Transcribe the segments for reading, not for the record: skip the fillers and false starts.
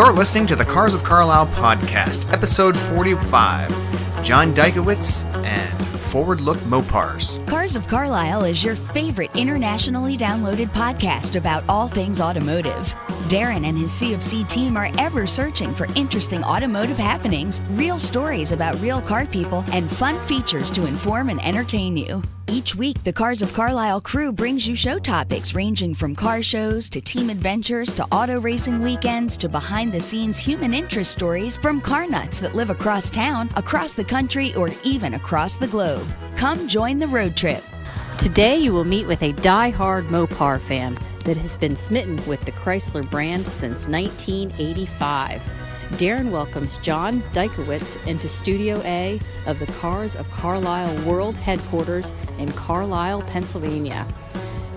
You're listening to the Cars of Carlisle podcast, episode 45. John Diekewicz and Forward Look Mopars. Cars of Carlisle is your favorite internationally downloaded podcast about all things automotive. Darren and his CFC team are ever searching for interesting automotive happenings, real stories about real car people, and fun features to inform and entertain you. Each week, the Cars of Carlisle crew brings you show topics ranging from car shows to team adventures to auto racing weekends to behind-the-scenes human interest stories from car nuts that live across town, across the country, or even across the globe. Come join the road trip. Today you will meet with a die-hard Mopar fan that has been smitten with the Chrysler brand since 1985. Darren welcomes John Diekewicz into Studio A of the Cars of Carlisle World Headquarters in Carlisle, Pennsylvania.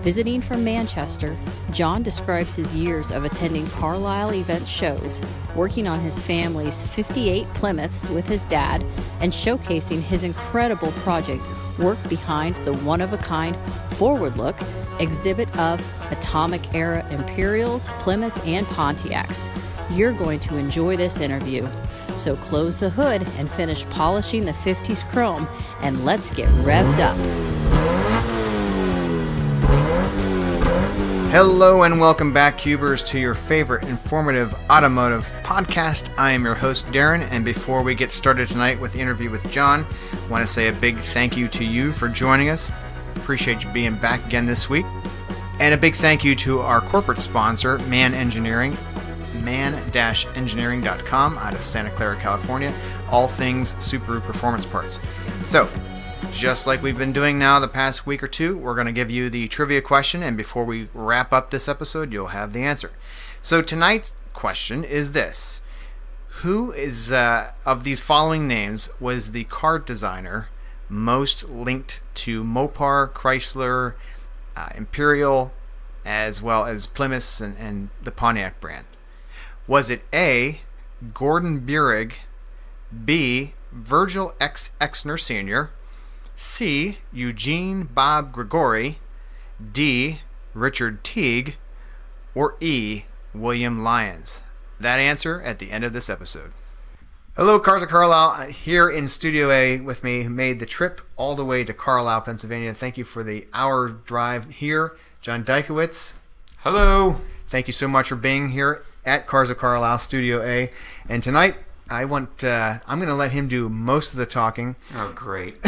Visiting from Manchester, John describes his years of attending Carlisle Events shows, working on his family's 58 Plymouths with his dad, and showcasing his incredible project work behind the one-of-a-kind Forward Look exhibit of Atomic Era Imperials, Plymouths, and Pontiacs. You're going to enjoy this interview. So close the hood and finish polishing the 50s chrome, and let's get revved up. Hello and welcome back, Cubers, to your favorite informative automotive podcast. I am your host, Darren, and before we get started tonight with the interview with John, I want to say a big thank you to you for joining us. Appreciate you being back again this week. And a big thank you to our corporate sponsor, man-engineering.com out of Santa Clara, California. All things Subaru performance parts. So, just like we've been doing now the past week or two, we're going to give you the trivia question, and before we wrap up this episode, you'll have the answer. So tonight's question is this. Who is, of these following names, was the car designer most linked to Mopar, Chrysler, Imperial, as well as Plymouths and the Pontiac brand? Was it A, Gordon Burig, B, Virgil X. Exner Sr., C, Eugene Bob Grigori, D, Richard Teague, or E, William Lyons? That answer at the end of this episode. Hello, Cars of Carlisle. Here in Studio A with me, who made the trip all the way to Carlisle, Pennsylvania. Thank you for the hour drive here, John Diekewicz. Hello. Thank you so much for being here at Cars of Carlisle, Studio A. And tonight, I'm going to let him do most of the talking. Oh, great.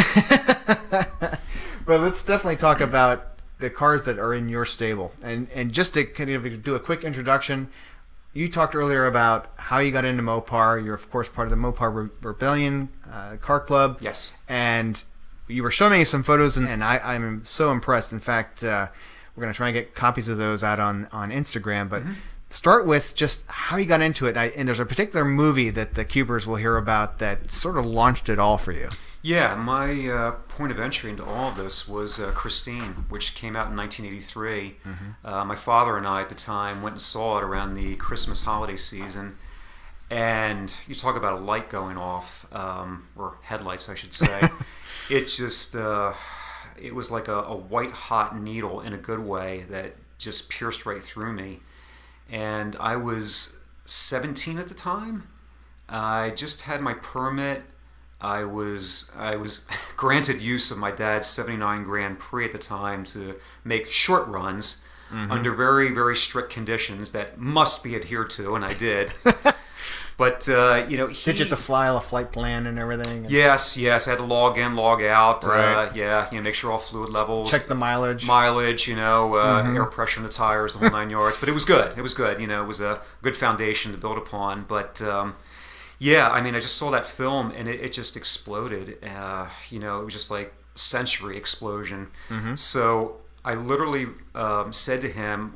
But let's definitely talk about the cars that are in your stable. And just to kind of do a quick introduction, you talked earlier about how you got into Mopar. You're, of course, part of the Mopar Rebellion car club. Yes. And you were showing me some photos, and I'm so impressed. In fact, we're going to try and get copies of those out on Instagram. But start with just how you got into it. And there's a particular movie that the Cubers will hear about that sort of launched it all for you. Yeah, my point of entry into all of this was Christine, which came out in 1983. My father and I at the time went and saw it around the Christmas holiday season. And you talk about a light going off, or headlights, I should say. It just, it was like a white hot needle in a good way that just pierced right through me. And I was 17 at the time. I just had my permit. I was granted use of my dad's 79 Grand Prix at the time to make short runs under very, very strict conditions that must be adhered to, and I did. But, did you have to file a flight plan and everything? Yes. I had to log in, log out. Right. Make sure all fluid levels. Check the mileage. Air pressure in the tires, the whole 9 yards. But it was good. It was a good foundation to build upon. But, I just saw that film, and it just exploded. It was just like sensory explosion. So I literally said to him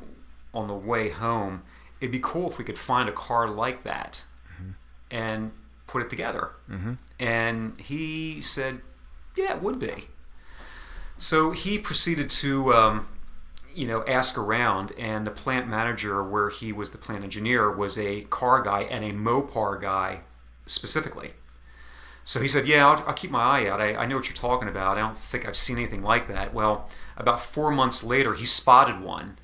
on the way home, it'd be cool if we could find a car like that and put it together. And he said, yeah, it would be. So he proceeded to, ask around, and the plant manager, where he was the plant engineer, was a car guy and a Mopar guy specifically. So he said, yeah, I'll keep my eye out. I know what you're talking about. I don't think I've seen anything like that. Well, about 4 months later, he spotted one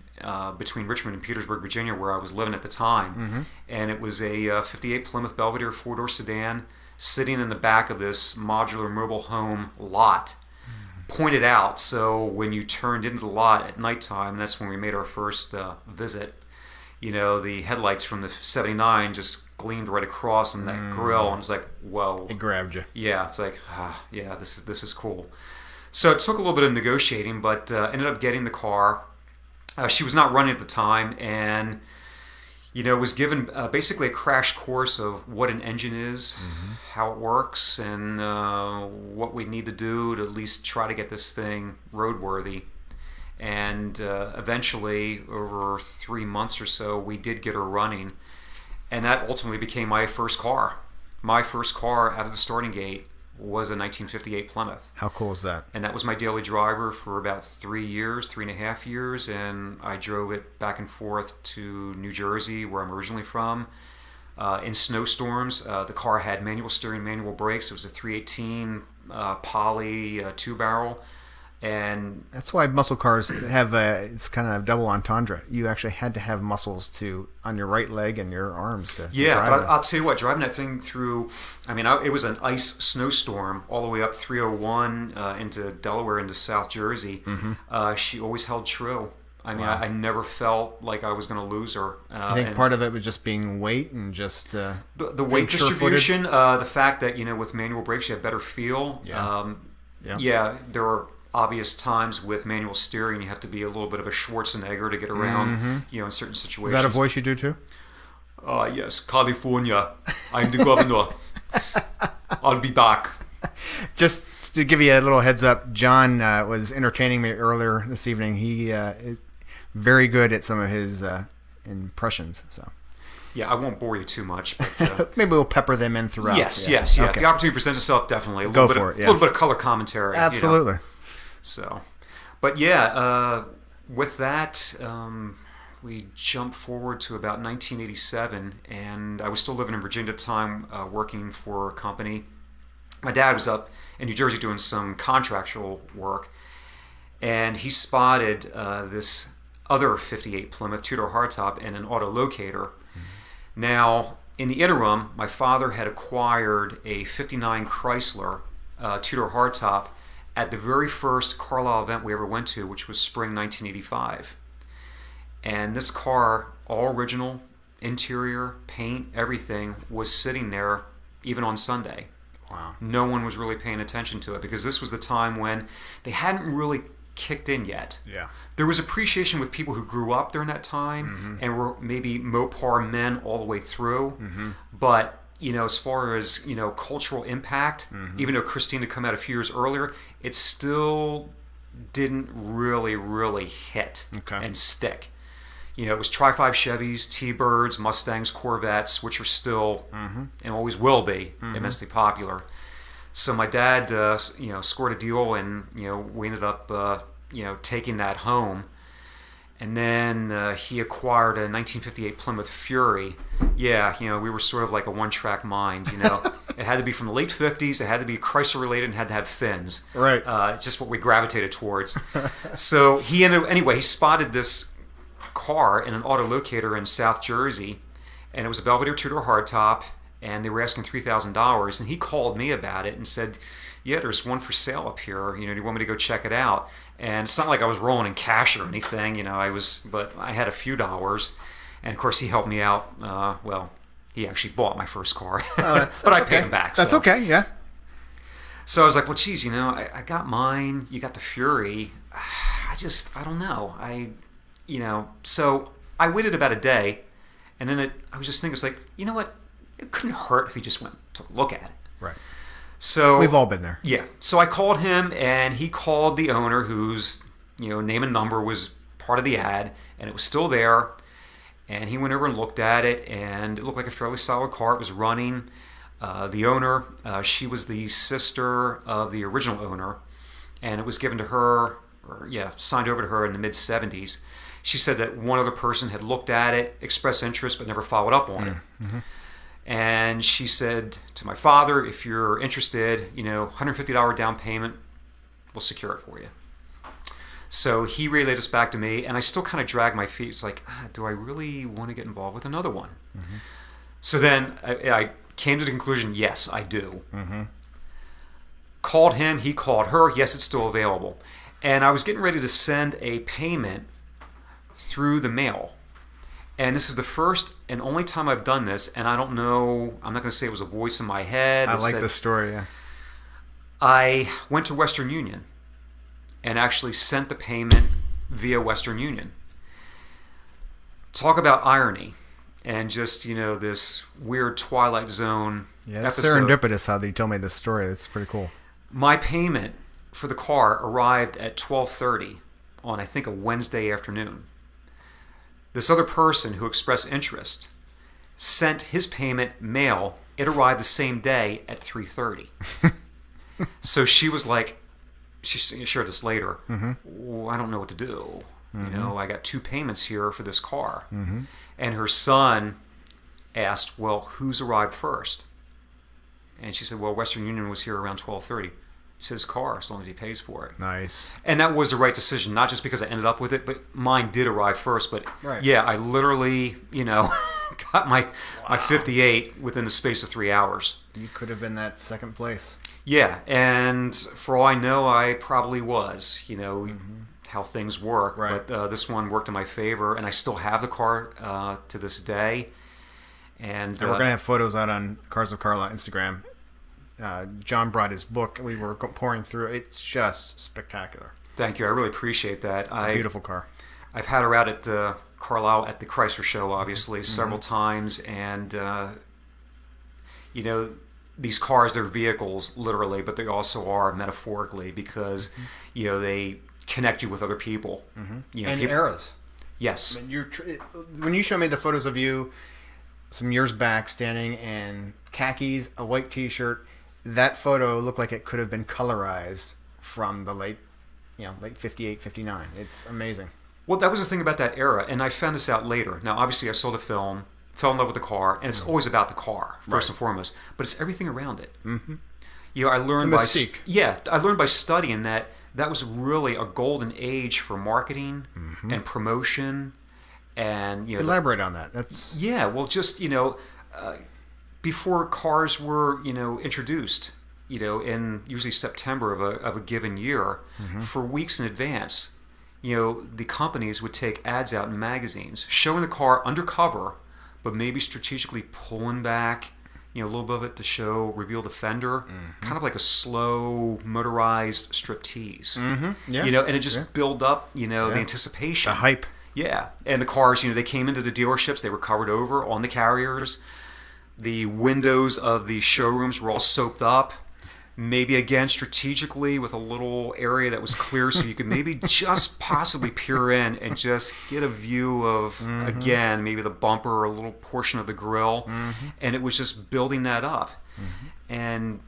between Richmond and Petersburg, Virginia, where I was living at the time. And it was a 58 Plymouth Belvedere 4-door sedan sitting in the back of this modular mobile home lot, pointed out. So when you turned into the lot at nighttime, that's when we made our first visit, the headlights from the 79 just gleamed right across in that grill, and it was like, whoa. It grabbed you. Yeah, it's like, yeah, this is cool. So it took a little bit of negotiating, but ended up getting the car. She was not running at the time, and was given basically a crash course of what an engine is, how it works, and what we need to do to at least try to get this thing roadworthy. And eventually, over 3 months or so, we did get her running, and that ultimately became my first car. My first car out of the starting gate was a 1958 Plymouth. How cool is that? And that was my daily driver for about 3.5 years, and I drove it back and forth to New Jersey, where I'm originally from. In snowstorms, the car had manual steering, manual brakes. It was a 318 poly 2-barrel. And that's why muscle cars have it's kind of a double entendre. You actually had to have muscles on your right leg and your arms to drive but it. I'll tell you what, driving that thing through, it was an ice snowstorm all the way up 301 into Delaware, into South Jersey. She always held true. Wow. I never felt like I was going to lose her. I think part of it was just being weight and just the weight distribution, the fact that with manual brakes you have better feel. There are obvious times with manual steering you have to be a little bit of a Schwarzenegger to get around, in certain situations. Is that a voice you do too? Yes, California. I'm the governor. I'll be back. Just to give you a little heads up, John was entertaining me earlier this evening. He is very good at some of his impressions. So. Yeah, I won't bore you too much, but maybe we'll pepper them in throughout. Yes. Okay. If the opportunity presents itself, definitely. A little bit of color commentary. Absolutely. So, but with that, we jump forward to about 1987, and I was still living in Virginia at the time, working for a company. My dad was up in New Jersey doing some contractual work, and he spotted this other 58 Plymouth 2-door hardtop and an auto locator. Now, in the interim, my father had acquired a 59 Chrysler 2-door hardtop at the very first Carlisle event we ever went to, which was spring 1985. And this car, all original, interior, paint, everything, was sitting there even on Sunday. Wow. No one was really paying attention to it because this was the time when they hadn't really kicked in yet. Yeah. There was appreciation with people who grew up during that time and were maybe Mopar men all the way through. But as far as cultural impact, even though Christine had come out a few years earlier, it still didn't really hit and stick. It was Tri-5 Chevys, T-Birds, Mustangs, Corvettes, which are still and always will be immensely popular. So my dad, scored a deal, and we ended up taking that home. And then he acquired a 1958 Plymouth Fury. Yeah, we were sort of like a one-track mind, It had to be from the late 50s, it had to be Chrysler-related, and had to have fins. Right. It's just what we gravitated towards. So he spotted this car in an auto locator in South Jersey, and it was a Belvedere 2-door hardtop, and they were asking $3,000, and he called me about it and said, yeah, there's one for sale up here, do you want me to go check it out? And it's not like I was rolling in cash or anything, but I had a few dollars. And of course he helped me out. He actually bought my first car, but I paid him back. That's okay, yeah. So I was like, well, geez, I got mine, you got the Fury. I don't know. So I waited about a day, and then I was just thinking, it's like, you know what? It couldn't hurt if he just went and took a look at it. Right. So we've all been there. Yeah. So I called him, and he called the owner, whose name and number was part of the ad, and it was still there. And he went over and looked at it, and it looked like a fairly solid car. It was running. The owner, she was the sister of the original owner, and it was given to her, signed over to her in the mid-'70s. She said that one other person had looked at it, expressed interest, but never followed up on it. And she said to my father, if you're interested, $150 down payment, we'll secure it for you. So he relayed this back to me, and I still kind of drag my feet. It's like, do I really want to get involved with another one? Mm-hmm. So then I came to the conclusion, yes, I do. Mm-hmm. Called him, he called her. Yes, it's still available. And I was getting ready to send a payment through the mail. And this is the first and only time I've done this, and I don't know, I'm not going to say it was a voice in my head. I like this story, yeah. I went to Western Union and actually sent the payment via Western Union. Talk about irony and just, this weird Twilight Zone episode. Serendipitous how they told me this story. It's pretty cool. My payment for the car arrived at 12:30 on, I think, a Wednesday afternoon. This other person who expressed interest sent his payment mail. It arrived the same day at 3:30. So she was like, she shared this later, well, I don't know what to do. Mm-hmm. I got 2 payments here for this car. Mm-hmm. And her son asked, well, who's arrived first? And she said, well, Western Union was here around 12:30. It's his car as long as he pays for it. Nice. And that was the right decision, not just because I ended up with it, but mine did arrive first. But yeah, I literally, got my 58 within the space of 3 hours. You could have been that second place. Yeah, and for all I know, I probably was, how things work. Right. But this one worked in my favor, and I still have the car to this day. And we're going to have photos out on Cars of Carlisle Instagram. John brought his book. We were pouring through it. It's just spectacular. Thank you. I really appreciate that. It's a beautiful car. I've had her out at Carlisle at the Chrysler show, obviously, several times. And, these cars, they're vehicles, literally, but they also are metaphorically because, they connect you with other people. Mm-hmm. And eras. Yes. I mean, when you showed me the photos of you some years back standing in khakis, a white T-shirt, that photo looked like it could have been colorized from the late 58, 59. It's amazing. Well, that was the thing about that era, and I found this out later. Now, obviously, I saw the film, fell in love with the car, and it's always about the car, first and foremost, but it's everything around it. Mm-hmm. I learned I learned by studying that was really a golden age for marketing and promotion, and elaborate on that. That's just before cars were introduced, in usually September of a given year, for weeks in advance, the companies would take ads out in magazines showing the car undercover, but maybe strategically pulling back, a little bit of it to reveal the fender, kind of like a slow motorized striptease. Yeah. And it just build up, the anticipation, the hype. Yeah, and the cars, they came into the dealerships, they were covered over on the carriers. The windows of the showrooms were all soaped up, maybe again strategically with a little area that was clear so you could maybe just possibly peer in and just get a view of, again, maybe the bumper or a little portion of the grill. And it was just building that up. And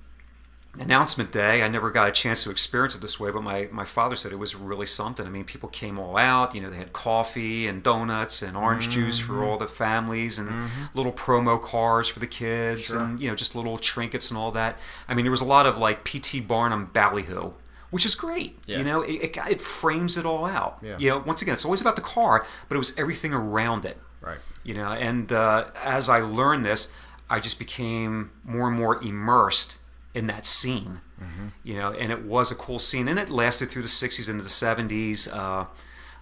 announcement day, I never got a chance to experience it this way, but my father said it was really something. I mean, people came all out, they had coffee and donuts and orange juice for all the families and little promo cars for the kids and, just little trinkets and all that. I mean, there was a lot of like P.T. Barnum ballyhoo, which is great. Yeah. It frames it all out. Yeah. Once again, it's always about the car, but it was everything around it. Right. And as I learned this, I just became more and more immersed in that scene, and it was a cool scene, and it lasted through the 60s into the 70s.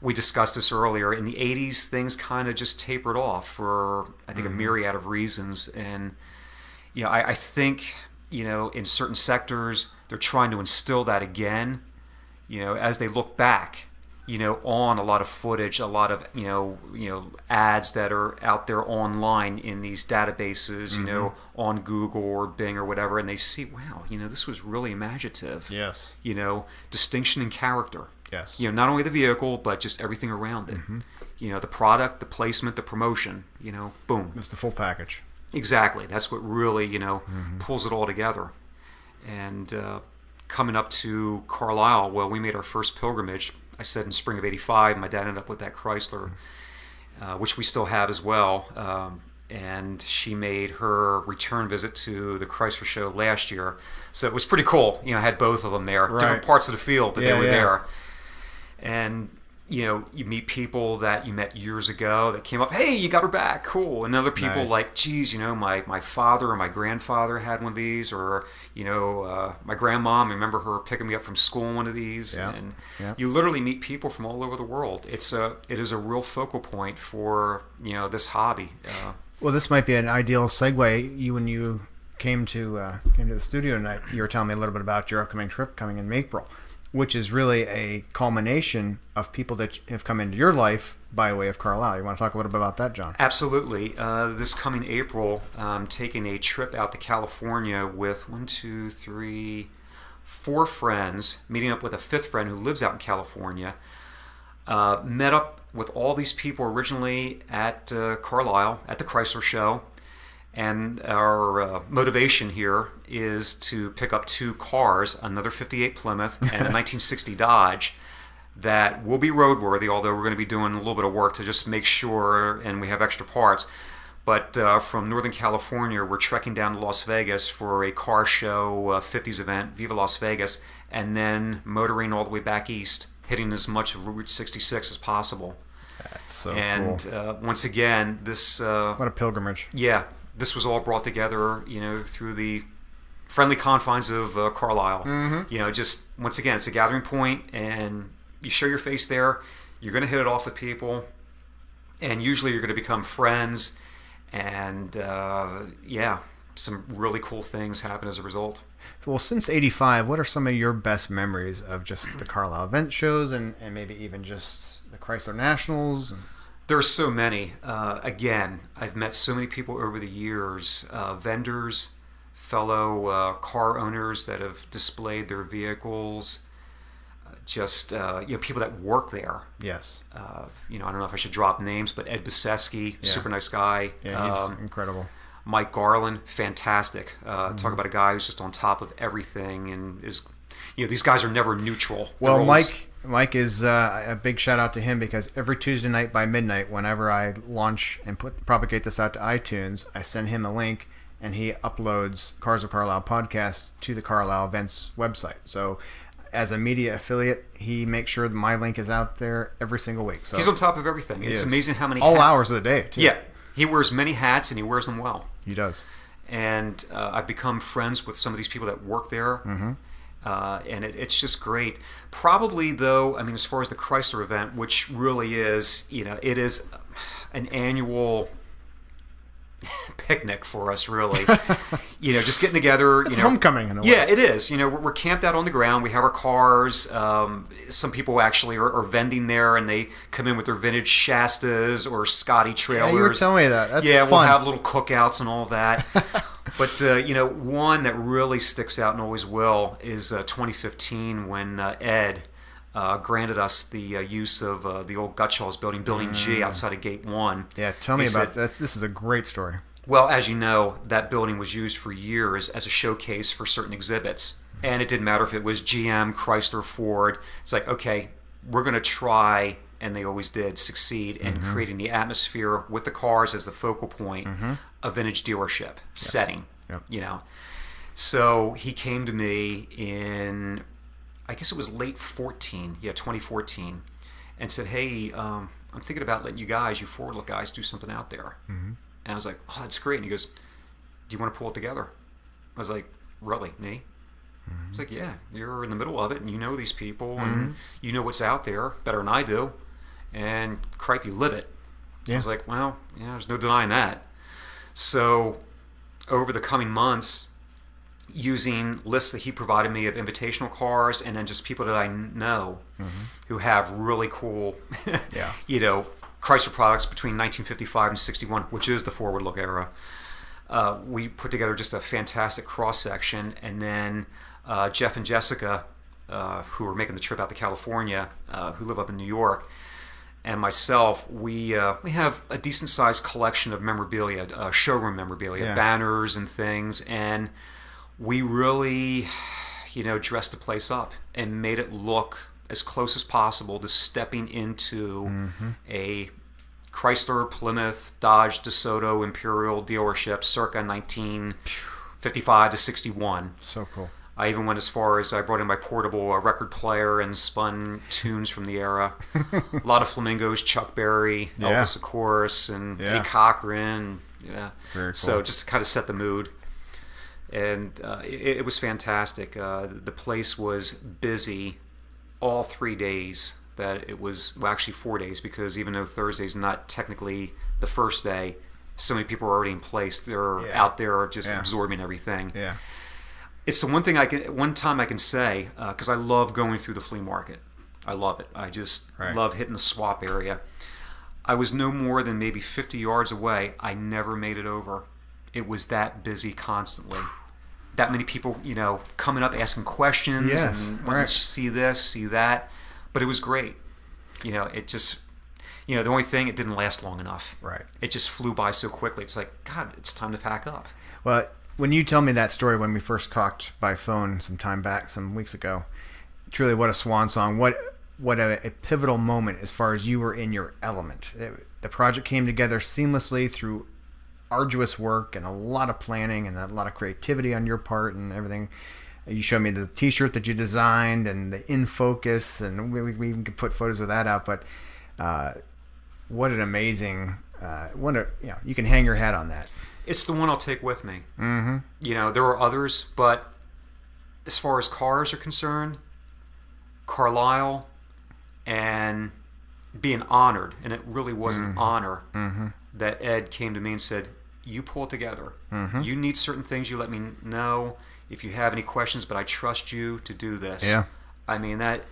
We discussed this earlier. In the 80s, things kind of just tapered off for, I think, a myriad of reasons, and I think in certain sectors they're trying to instill that again. As they look back, on a lot of footage, a lot of ads that are out there online in these databases, on Google or Bing or whatever, and they see, wow, this was really imaginative. Yes. Distinction in character. Yes. Not only the vehicle, but just everything around it. The product, the placement, the promotion. Boom. It's the full package. Exactly. That's what really pulls it all together. And coming up to Carlisle, well, we made our first pilgrimage. I said in spring of '85, my dad ended up with that Chrysler, which we still have as well. And she made her return visit to the Chrysler show last year. So it was pretty cool. I had both of them there. Right. Different parts of the field, but they were there. And you meet people that you met years ago that came up, hey, you got her back, cool. And other people Nice. like, geez, my father or my grandfather had one of these, or my grandmom, I remember her picking me up from school in one of these. Yeah. And Yeah. you literally meet people from all over the world. It is a real focal point for this hobby. Well, this might be an ideal segue. When you came to the studio tonight, you were telling me a little bit about your upcoming trip coming in April, which is really a culmination of people that have come into your life by way of Carlisle. You want to talk a little bit about that, John? Absolutely. This coming April, I'm taking a trip out to California with 4 friends, meeting up with a 5th friend who lives out in California. Met up with all these people originally at Carlisle, at the Chrysler show. And our motivation here is to pick up 2 cars, another 58 Plymouth and a 1960 Dodge, that will be roadworthy, although we're going to be doing a little bit of work to just make sure, and we have extra parts. But from Northern California, we're trekking down to Las Vegas for a car show 50s event, Viva Las Vegas, and then motoring all the way back east, hitting as much of Route 66 as possible. That's so and, cool. Once again, this... What a pilgrimage. Yeah. This was all brought together, through the friendly confines of Carlisle. Mm-hmm. Just, once again, it's a gathering point, and you show your face there. You're going to hit it off with people, and usually you're going to become friends, and, some really cool things happen as a result. Well, since '85, what are some of your best memories of just the Carlisle event shows and maybe even just the Chrysler Nationals? There are so many. Again, I've met so many people over the years, vendors, fellow car owners that have displayed their vehicles, people that work there. Yes. I don't know if I should drop names, but Ed Biseski, super nice guy. Yeah, he's incredible. Mike Garland, fantastic. Talk about a guy who's just on top of everything, and is, these guys are never neutral. Well, They're always... Mike is a big shout out to him, because every Tuesday night by midnight, whenever I launch and propagate this out to iTunes, I send him a link, and he uploads Cars of Carlisle podcast to the Carlisle Events website. So, as a media affiliate, he makes sure that my link is out there every single week. So he's on top of everything. It's amazing how many all hours of the day, too. Yeah, he wears many hats, and he wears them well. He does. And I've become friends with some of these people that work there. Mm-hmm. And it's just great. Probably, though, as far as the Chrysler event, which really is, it is an annual picnic for us, really. Just getting together. It's homecoming in a way. Yeah, it is. We're camped out on the ground. We have our cars. Some people actually are vending there, and they come in with their vintage Shastas or Scotty trailers. Yeah, you were telling me that. That's fun. We'll have little cookouts and all that. But, one that really sticks out and always will is 2015, when Ed granted us the use of the old Gutschall's Building G, outside of Gate 1. Yeah, tell me about that. This is a great story. Well, as you know, that building was used for years as a showcase for certain exhibits. And it didn't matter if it was GM, Chrysler, Ford. It's like, okay, we're going to try, and they always did, succeed in creating the atmosphere with the cars as the focal point, a vintage dealership setting. Yep. So he came to me in, I guess it was late 2014, and said, hey, I'm thinking about letting you Ford Look guys, do something out there. And I was like, oh, that's great. And he goes, do you want to pull it together? I was like, really, me? It's like, yeah, you're in the middle of it, and you know these people, and you know what's out there better than I do, and cripe, you live it. I was like, well, there's no denying that. So over the coming months, using lists that he provided me of invitational cars, and then just people that I know who have really cool, Chrysler products between 1955 and 61, which is the forward look era. We put together just a fantastic cross section, and then Jeff and Jessica, who are making the trip out to California, who live up in New York, and myself, we have a decent sized collection of memorabilia, showroom memorabilia, banners and things, and we really, dressed the place up and made it look as close as possible to stepping into a Chrysler, Plymouth, Dodge, DeSoto Imperial dealership circa 1955 to 61. So cool. I even went as far as I brought in my portable record player and spun tunes from the era. A lot of flamingos, Chuck Berry, Elvis, of course, and Eddie Cochran. Yeah. Very cool. So just to kind of set the mood. And it was fantastic. The place was busy all 3 days. That it was, well, actually 4 days, because even though Thursday's not technically the first day, so many people are already in place. They're out there just absorbing everything. Yeah. It's the one time I can say, because I love going through the flea market. I love it. I just love hitting the swap area. I was no more than maybe 50 yards away. I never made it over. It was that busy constantly. That many people, coming up asking questions and wanting to see this, see that. But it was great. It just, the only thing, it didn't last long enough. Right. It just flew by so quickly. It's like, God, it's time to pack up. Well, when you tell me that story when we first talked by phone some time back, some weeks ago, truly what a swan song. What a pivotal moment as far as you were in your element. The project came together seamlessly through arduous work and a lot of planning and a lot of creativity on your part and everything. You showed me the T-shirt that you designed and the in focus, and we even could put photos of that out. But what an amazing you can hang your hat on that. It's the one I'll take with me. Mm-hmm. There were others, but as far as cars are concerned, Carlisle and being honored, and it really was an honor that Ed came to me and said, "You pull it together. You need certain things. You let me know if you have any questions, but I trust you to do this." Yeah. I mean, that...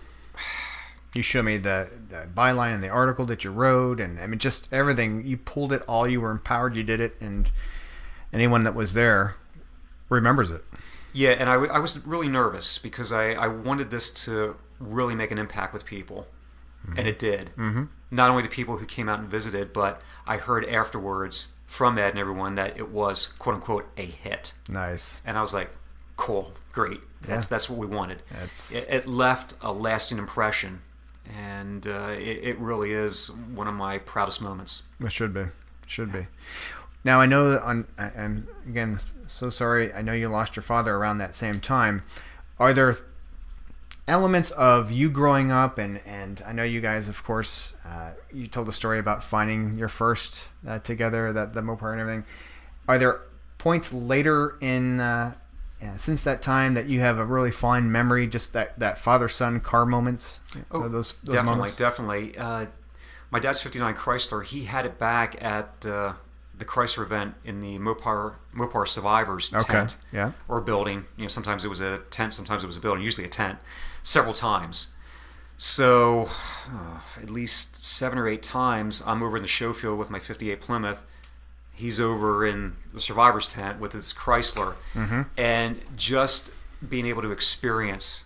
You showed me the byline and the article that you wrote, and I mean, just everything. You pulled it all. You were empowered. You did it, and anyone that was there remembers it. Yeah, and I was really nervous because I wanted this to really make an impact with people, and it did. Not only the people who came out and visited, but I heard afterwards from Ed and everyone that it was, quote unquote, a hit. Nice. And I was like, cool, great. That's what we wanted. It left a lasting impression, and it really is one of my proudest moments. It should be. Now, I know, and again, so sorry, I know you lost your father around that same time. Are there elements of you growing up, and I know you guys, of course, you told a story about finding your first together, the Mopar and everything. Are there points later in, since that time, that you have a really fond memory, just that father-son car moments? Those moments? Definitely. My dad's 59 Chrysler, he had it back at... the Chrysler event in the Mopar Survivors tent or building. Sometimes it was a tent, sometimes it was a building, usually a tent, several times. So at least 7 or 8 times I'm over in the show field with my 58 Plymouth. He's over in the Survivors tent with his Chrysler. And just being able to experience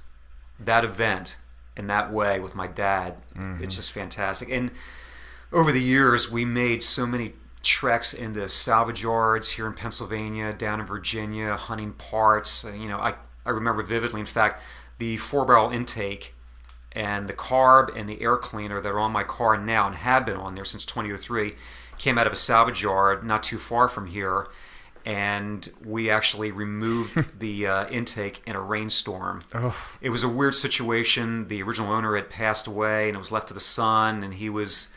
that event in that way with my dad, it's just fantastic. And over the years, we made so many treks into salvage yards here in Pennsylvania, down in Virginia, hunting parts. I remember vividly, in fact, the 4-barrel intake and the carb and the air cleaner that are on my car now and have been on there since 2003 came out of a salvage yard not too far from here, and we actually removed the intake in a rainstorm. It was a weird situation. The original owner had passed away, and it was left to the son, and he was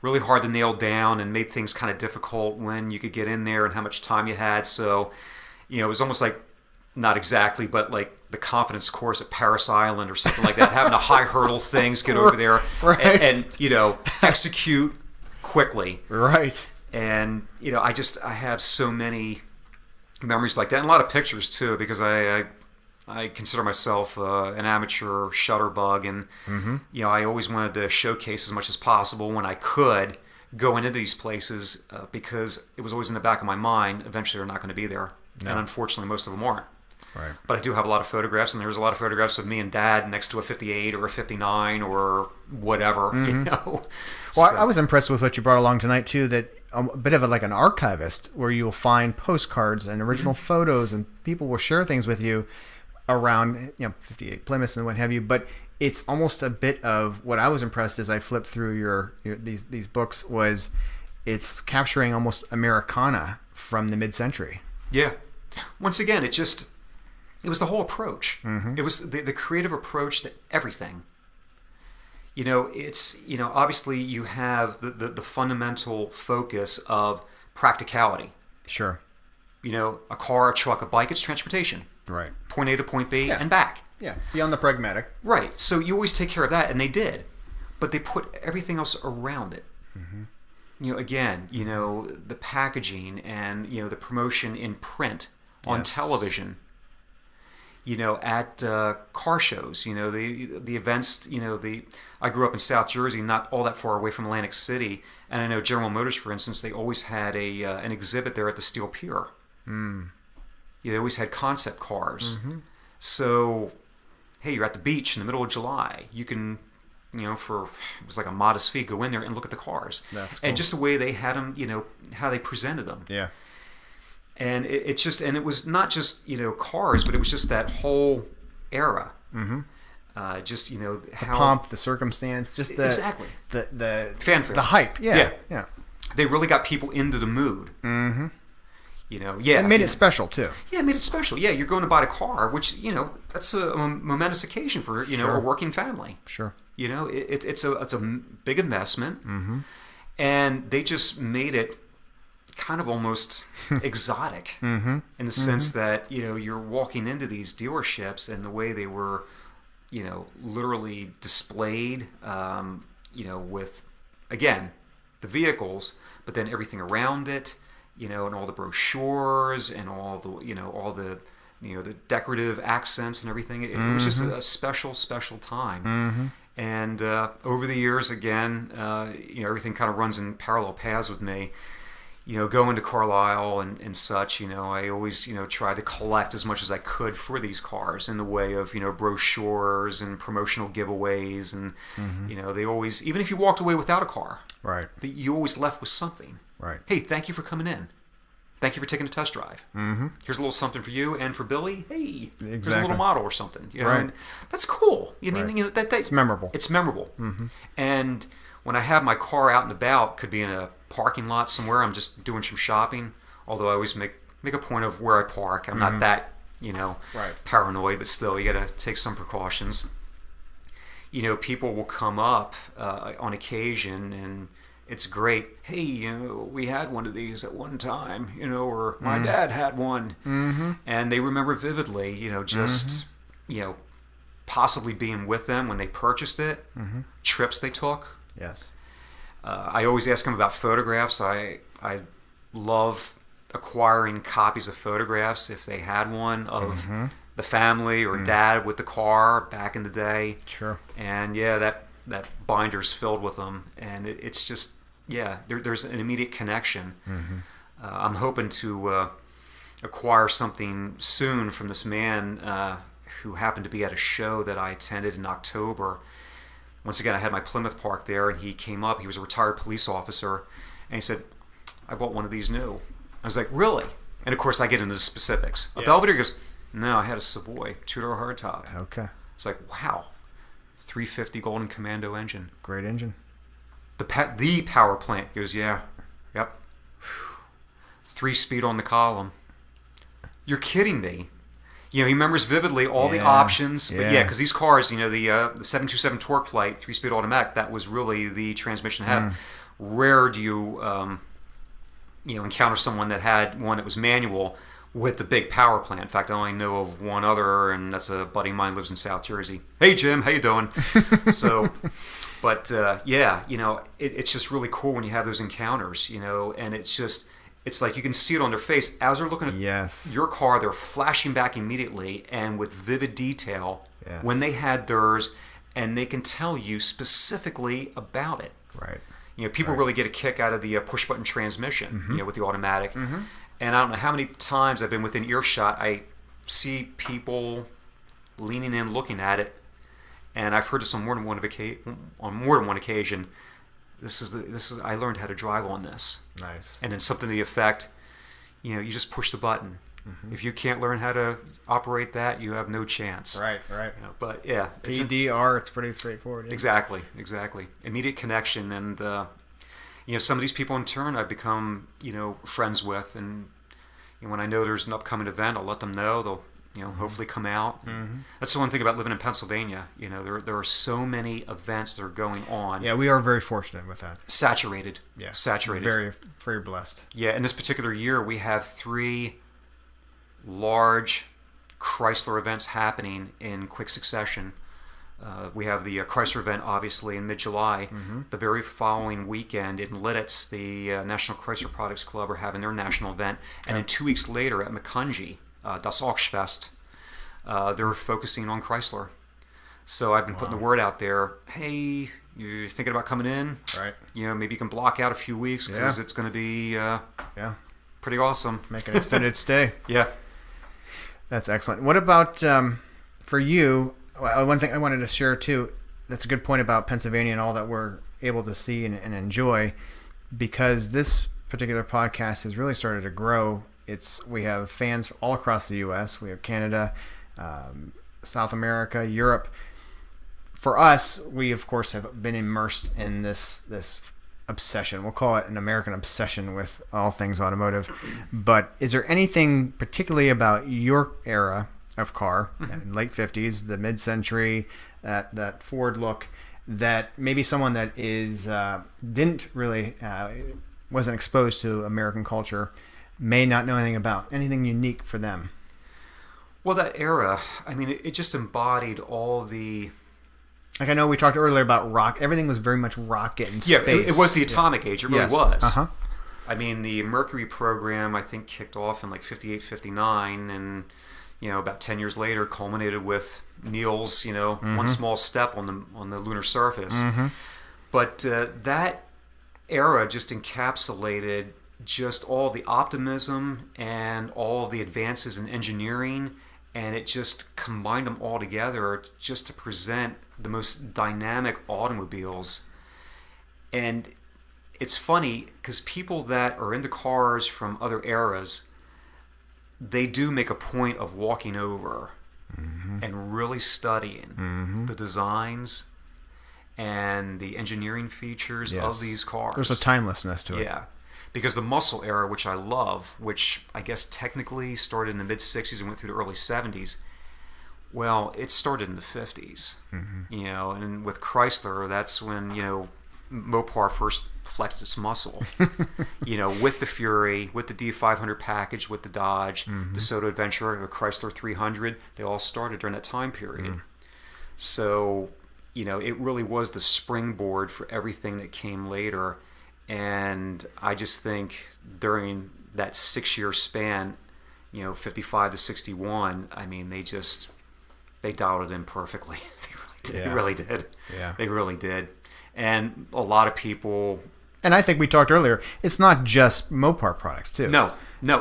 really hard to nail down and made things kind of difficult when you could get in there and how much time you had. So, it was almost like, not exactly, but like the confidence course at Paris Island or something like that, having to high hurdle things, get over there and execute quickly. Right. And, I have so many memories like that, and a lot of pictures too, because I consider myself an amateur shutterbug, and I always wanted to showcase as much as possible when I could go into these places because it was always in the back of my mind, eventually they're not going to be there. No. And unfortunately, most of them aren't. Right. But I do have a lot of photographs, and there's a lot of photographs of me and Dad next to a 58 or a 59 or whatever, Well, so. I was impressed with what you brought along tonight, too, that a bit of like an archivist where you'll find postcards and original photos, and people will share things with you around 58 Plymouths and what have you. But it's almost a bit of what I was impressed as I flipped through these books was it's capturing almost Americana from the mid-century. Yeah. Once again, it just It was the whole approach. It was the creative approach to everything. It's, obviously you have the fundamental focus of practicality. Sure. A car, a truck, a bike, it's transportation. Right. Point A to point B and back. Yeah, beyond the pragmatic. Right. So you always take care of that, and they did. But they put everything else around it. Again, the packaging and, the promotion in print, on television, at car shows, the events, I grew up in South Jersey, not all that far away from Atlantic City, and I know General Motors, for instance, they always had an exhibit there at the Steel Pier. They always had concept cars. So, hey, you're at the beach in the middle of July. You can, it was like a modest fee, go in there and look at the cars. That's cool. And just the way they had them, how they presented them. Yeah. And it was not just, cars, but it was just that whole era. Just, the how... pomp, the circumstance, just the... Exactly. The fanfare. The hype. Yeah. They really got people into the mood. It made it special, too. Yeah, it made it special. Yeah, you're going to buy a car, which, that's a momentous occasion for, a working family. Sure. It's a big investment. And they just made it kind of almost exotic in the sense that, you're walking into these dealerships and the way they were, literally displayed, with, again, the vehicles, but then everything around it, and all the brochures and all the the decorative accents and everything. It was just a special time. And over the years, again, everything kind of runs in parallel paths with me. Going to Carlisle and such, I always, tried to collect as much as I could for these cars in the way of, brochures and promotional giveaways. And, they always, even if you walked away without a car, right, you always left with something. Right. Hey, thank you for coming in. Thank you for taking a test drive. Here's a little something for you and for Billy. Hey, here's a little model or something. Right. And that's cool. It's memorable. It's memorable. And when I have my car out and about, could be in a parking lot somewhere, I'm just doing some shopping, although I always make a point of where I park. I'm not that, paranoid, but still, you got to take some precautions. People will come up on occasion, and it's great. Hey, we had one of these at one time, or my dad had one. And they remember vividly, just, possibly being with them when they purchased it, trips they took. Yes. I always ask them about photographs. I love acquiring copies of photographs if they had one of the family or dad with the car back in the day. Sure. And that binder's filled with them, and it's just there's an immediate connection. I'm hoping to acquire something soon from this man who happened to be at a show that I attended in October. Once again, I had my Plymouth parked there, and he came up. He was a retired police officer, and he said, I bought one of these new. I was like, really? And, of course, I get into the specifics. A Belvedere goes, no, I had a Savoy, two-door hardtop. Okay. It's like, wow, 350 Golden Commando engine. Great engine. The power plant goes, yeah, yep. 3-speed on the column. You're kidding me. He remembers vividly all the options. But because these cars, the 727 torque flight, 3-speed automatic, that was really the transmission to have. Rare do you, encounter someone that had one that was manual with the big power plant. In fact, I only know of one other, and that's a buddy of mine who lives in South Jersey. Hey, Jim, how you doing? It's just really cool when you have those encounters, and it's like you can see it on their face as they're looking at your car. They're flashing back immediately and with vivid detail when they had theirs, and they can tell you specifically about it. Right. People really get a kick out of the push-button transmission, with the automatic. And I don't know how many times I've been within earshot. I see people leaning in, looking at it, and I've heard this on more than one occasion. This is I learned how to drive on this. Nice. And then something to the effect, you just push the button. If you can't learn how to operate that, you have no chance. Right. But yeah, PDR, it's pretty straightforward. Exactly. Immediate connection, and some of these people in turn I've become friends with, and when I know there's an upcoming event, I'll let them know. They'll hopefully come out. That's the one thing about living in Pennsylvania. There are so many events that are going on. Yeah, we are very fortunate with that. Saturated. Yeah, saturated. Very, very blessed. Yeah, in this particular year, we have 3 large Chrysler events happening in quick succession. We have the Chrysler event, obviously, in mid-July. The very following weekend in Lidditz, the National Chrysler Products Club are having their national event. And then 2 weeks later at Macungie, Das Ochsfest, they're focusing on Chrysler. So I've been putting the word out there, hey, you're thinking about coming in? Right. Maybe you can block out a few weeks because it's going to be pretty awesome. Make an extended stay. Yeah. That's excellent. What about for you? One thing I wanted to share too, that's a good point about Pennsylvania and all that we're able to see and enjoy, because this particular podcast has really started to grow. We have fans all across the U.S. We have Canada, South America, Europe. For us, we of course have been immersed in this obsession. We'll call it an American obsession with all things automotive. But is there anything particularly about your era of car, late 50s, the mid-century, that Ford look, that maybe someone that is didn't really wasn't exposed to American culture may not know anything about? Anything unique for them? Well, that era, it just embodied all the... Like, I know we talked earlier about rock. Everything was very much rocket and space. Yeah, it was the atomic age. It really was. Uh-huh. The Mercury program, I think, kicked off in like 58, 59, and... about 10 years later, culminated with Neil's, one small step on the lunar surface. But that era just encapsulated just all the optimism and all the advances in engineering, and it just combined them all together just to present the most dynamic automobiles. And it's funny because people that are into cars from other eras, they do make a point of walking over and really studying the designs and the engineering features of these cars. There's a timelessness to it. Yeah. Because the muscle era, which I love, which I guess technically started in the mid-60s and went through the early 70s, well, it started in the 50s. And with Chrysler, that's when, Mopar first flexed its muscle, with the Fury, with the D500 package, with the Dodge, the Soto Adventure, the Chrysler 300, they all started during that time period. So, it really was the springboard for everything that came later. And I just think during that 6-year span, 55 to 61, they dialed it in perfectly. They really did. Yeah. They really did. And a lot of people... And I think we talked earlier, it's not just Mopar products, too. No,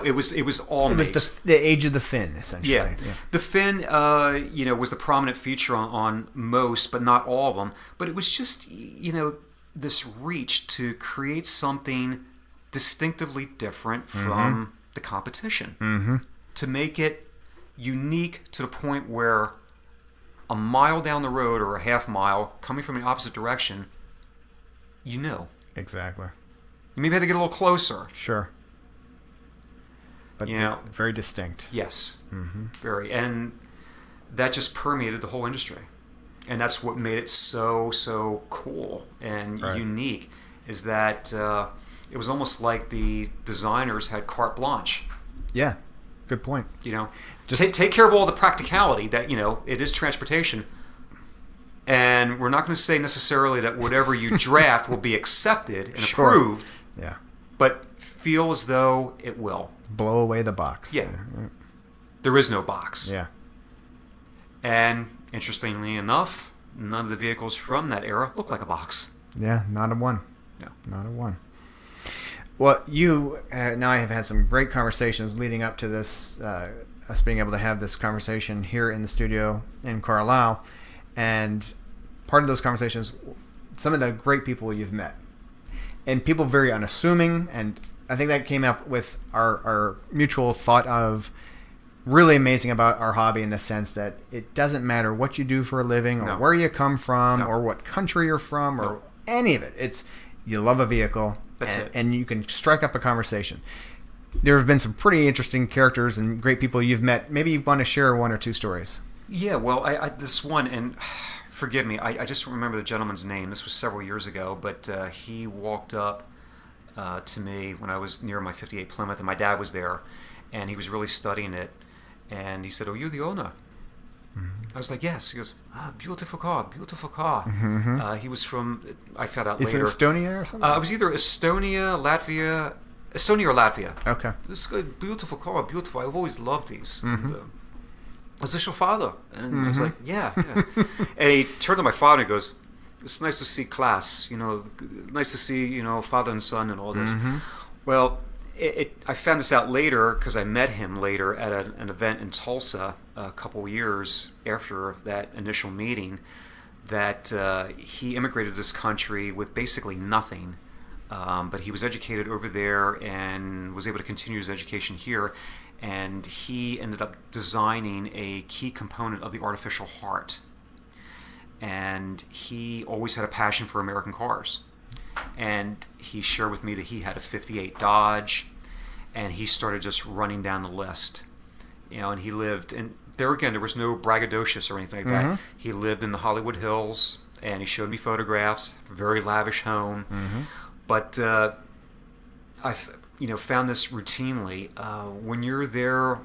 it was all It was the age of the fin, essentially. Yeah. The fin, was the prominent feature on most, but not all of them. But it was just, this reach to create something distinctively different from the competition. To make it unique to the point where a mile down the road or a half mile coming from the opposite direction, Exactly. You maybe had to get a little closer. Sure. But very distinct. Yes. Very. And that just permeated the whole industry. And that's what made it so cool and unique, is that it was almost like the designers had carte blanche. Yeah. Good point. Just take care of all the practicality that, it is transportation. And we're not going to say necessarily that whatever you draft will be accepted and approved. Yeah. But feel as though it will. Blow away the box. Yeah. There is no box. Yeah. And interestingly enough, none of the vehicles from that era look like a box. Yeah, not a one. No. Not a one. Well, you and I have had some great conversations leading up to this, us being able to have this conversation here in the studio in Carlisle. And part of those conversations, some of the great people you've met. And people very unassuming. And I think that came up with our mutual thought of really amazing about our hobby in the sense that it doesn't matter what you do for a living or where you come from or what country you're from or any of it. It's you love a vehicle That's it. And you can strike up a conversation. there have been some pretty interesting characters and great people you've met. Maybe you want to share one or two stories. Yeah, well, I this one, and forgive me, I just don't remember the gentleman's name. This was several years ago, but he walked up to me when I was near my 58 Plymouth, and my dad was there, and he was really studying it, and he said, "Oh, you the owner?" I was like, "Yes." He goes, beautiful car, beautiful car." He was from, I found out later. Is it Estonia or something? It was either Estonia or Latvia. Okay. This is a beautiful car, beautiful. I've always loved these. And, is this your father? And I was like, yeah. And he turned to my father and goes, "It's nice to see class, nice to see, father and son and all this." Well, I found this out later because I met him later at an event in Tulsa a couple years after that initial meeting, that he immigrated to this country with basically nothing. But he was educated over there and was able to continue his education here. And he ended up designing a key component of the artificial heart. And he always had a passion for American cars. And he shared with me that he had a 58 Dodge, and he started just running down the list. And he lived, and there again, there was no braggadocious or anything like that. He lived in the Hollywood Hills, and he showed me photographs, very lavish home. But I've found this routinely. When you're there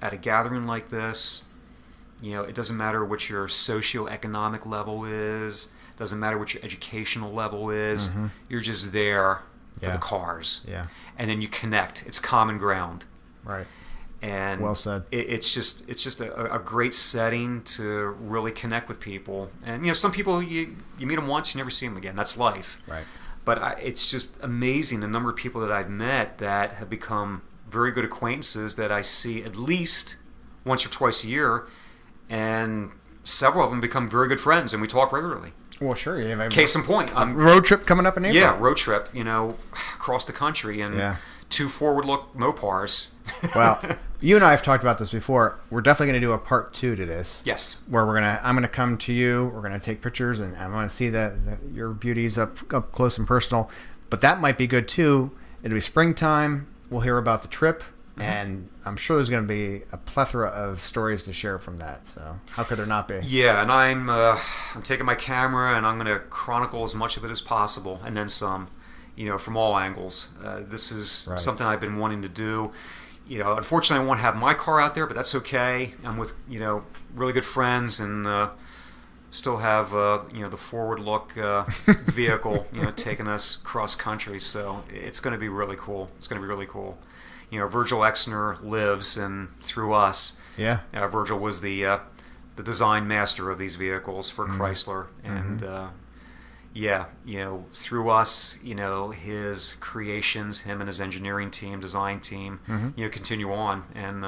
at a gathering like this, it doesn't matter what your socioeconomic level is, doesn't matter what your educational level is, you're just there for the cars. Yeah. And then you connect. It's common ground. Right. And well said. It's just a great setting to really connect with people. And some people you meet them once, you never see them again. That's life. Right. But it's just amazing the number of people that I've met that have become very good acquaintances that I see at least once or twice a year, and several of them become very good friends, and we talk regularly. Well, sure. You have Case in point. Road trip coming up in April. Yeah, road trip, across the country, and 2 forward-look Mopars. Well, you and I have talked about this before. We're definitely going to do a part 2 to this. Yes. Where I'm going to come to you. We're going to take pictures, and I want to see your beauties up close and personal. But that might be good too. It'll be springtime. We'll hear about the trip, and I'm sure there's going to be a plethora of stories to share from that. So how could there not be? Yeah, and I'm taking my camera, and I'm going to chronicle as much of it as possible, and then some. From all angles. This is something I've been wanting to do. Unfortunately, I won't have my car out there, but that's okay. I'm with, really good friends, and still have, the forward look vehicle, taking us cross country. So it's going to be really cool. It's going to be really cool. Virgil Exner lives, and through us, Virgil was the design master of these vehicles for Chrysler, and through us, his creations, him and his engineering team, design team, continue on. And,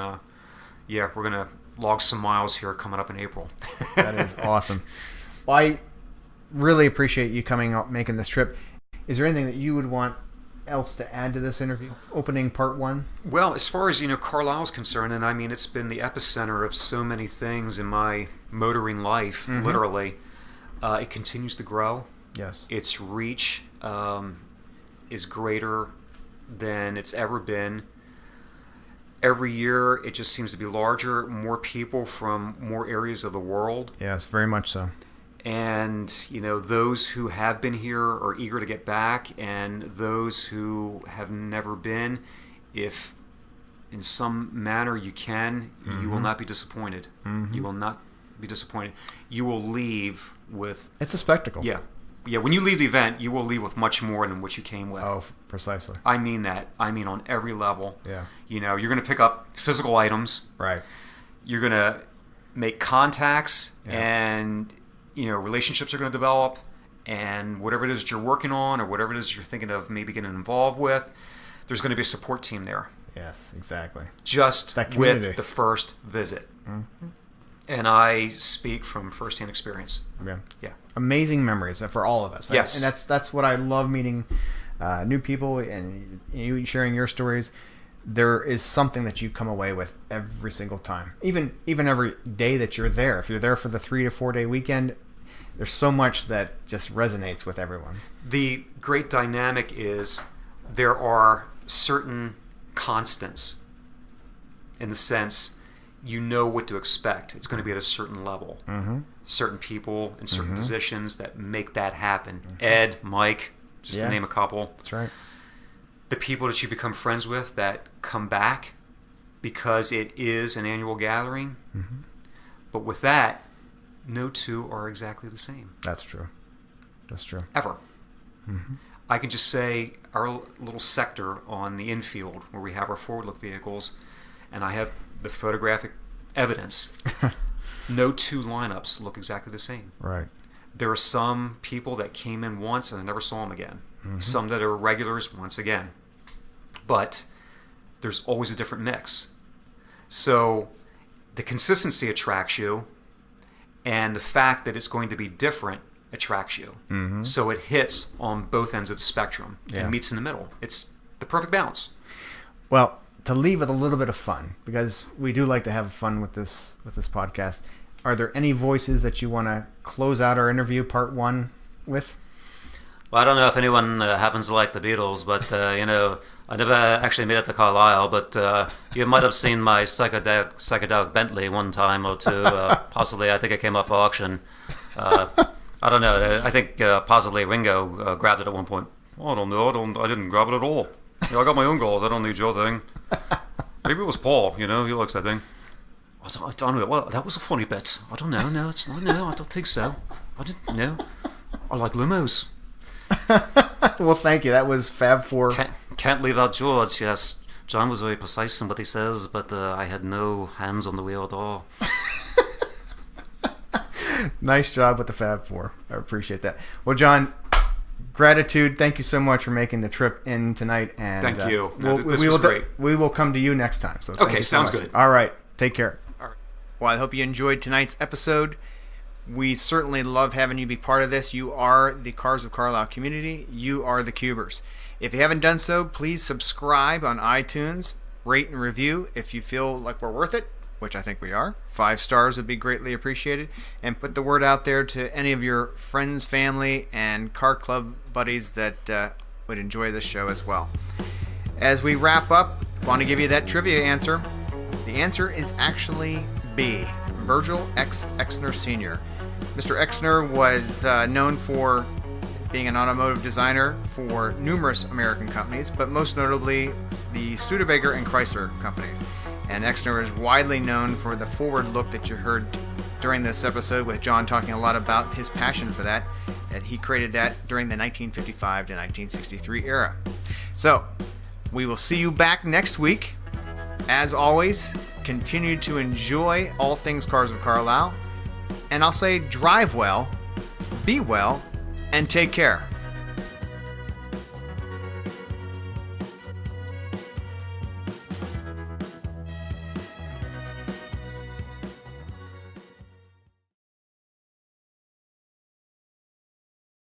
we're going to log some miles here coming up in April. That is awesome. Well, I really appreciate you coming up, making this trip. Is there anything that you would want else to add to this interview, opening part 1? Well, as far as, Carlisle is concerned, and I mean, it's been the epicenter of so many things in my motoring life, literally. It continues to grow. Yes. Its reach is greater than it's ever been. Every year, it just seems to be larger, more people from more areas of the world. Yes, very much so. And, those who have been here are eager to get back, and those who have never been, if in some manner you can, you will not be disappointed. You will not be disappointed. You will leave with... It's a spectacle. Yeah. Yeah, when you leave the event, you will leave with much more than what you came with. Oh, precisely. I mean that. I mean on every level. Yeah. You're going to pick up physical items. Right. You're going to make contacts, and, relationships are going to develop, and whatever it is that you're working on or whatever it is you're thinking of maybe getting involved with, there's going to be a support team there. Yes, exactly. Just with the first visit. And I speak from firsthand experience. Yeah. Amazing memories for all of us. Yes. And that's what I love, meeting new people and you sharing your stories. There is something that you come away with every single time. Even every day that you're there. If you're there for the 3 to 4 day weekend, there's so much that just resonates with everyone. The great dynamic is there are certain constants in the sense you know what to expect. It's going to be at a certain level. Certain people in certain positions that make that happen. Ed, Mike, just to name a couple. That's right. The people that you become friends with that come back because it is an annual gathering. But with that, no two are exactly the same. That's true. That's true. Ever. I can just say our little sector on the infield where we have our forward look vehicles, and I have the photographic evidence. No two lineups look exactly the same. Right. There are some people that came in once and I never saw them again. Some that are regulars once again. But there's always a different mix. So the consistency attracts you, and the fact that it's going to be different attracts you. So it hits on both ends of the spectrum and meets in the middle. It's the perfect balance. Well, to leave with a little bit of fun, because we do like to have fun with this podcast, are there any voices that you want to close out our interview part 1 with? Well, I don't know if anyone happens to like the Beatles, but, I never actually made it to Carlisle, but you might have seen my psychedelic Bentley one time or two. Possibly, I think it came off auction. I don't know. I think possibly Ringo grabbed it at one point. Oh, I don't know. I didn't grab it at all. I got my own goals. I don't need your thing. Maybe it was Paul. He likes that thing. I don't know. Well, that was a funny bit. I don't know. No, it's not. No, I don't think so. I didn't know. I like limos. Well, thank you. That was Fab 4. Can't leave out George. Yes, John was very precise in what he says, but I had no hands on the wheel at all. Nice job with the Fab 4. I appreciate that. Well, John, gratitude. Thank you so much for making the trip in tonight. And thank you. This was great. We will come to you next time. So thank you so sounds much. good. All right. Take care. All right. Well, I hope you enjoyed tonight's episode. We certainly love having you be part of this. You are the Cars of Carlisle community. You are the Cubers. If you haven't done so, please subscribe on iTunes, rate and review if you feel like we're worth it, which I think we are. 5 stars would be greatly appreciated. And put the word out there to any of your friends, family, and car club buddies that would enjoy this show as well. As we wrap up, I want to give you that trivia answer. The answer is actually B. Virgil X. Exner Sr. Mr. Exner was known for being an automotive designer for numerous American companies, but most notably the Studebaker and Chrysler companies. And Exner is widely known for the forward look that you heard during this episode with John talking a lot about his passion for that. And he created that during the 1955 to 1963 era. So, we will see you back next week. As always, continue to enjoy all things Cars of Carlisle. And I'll say drive well, be well, and take care.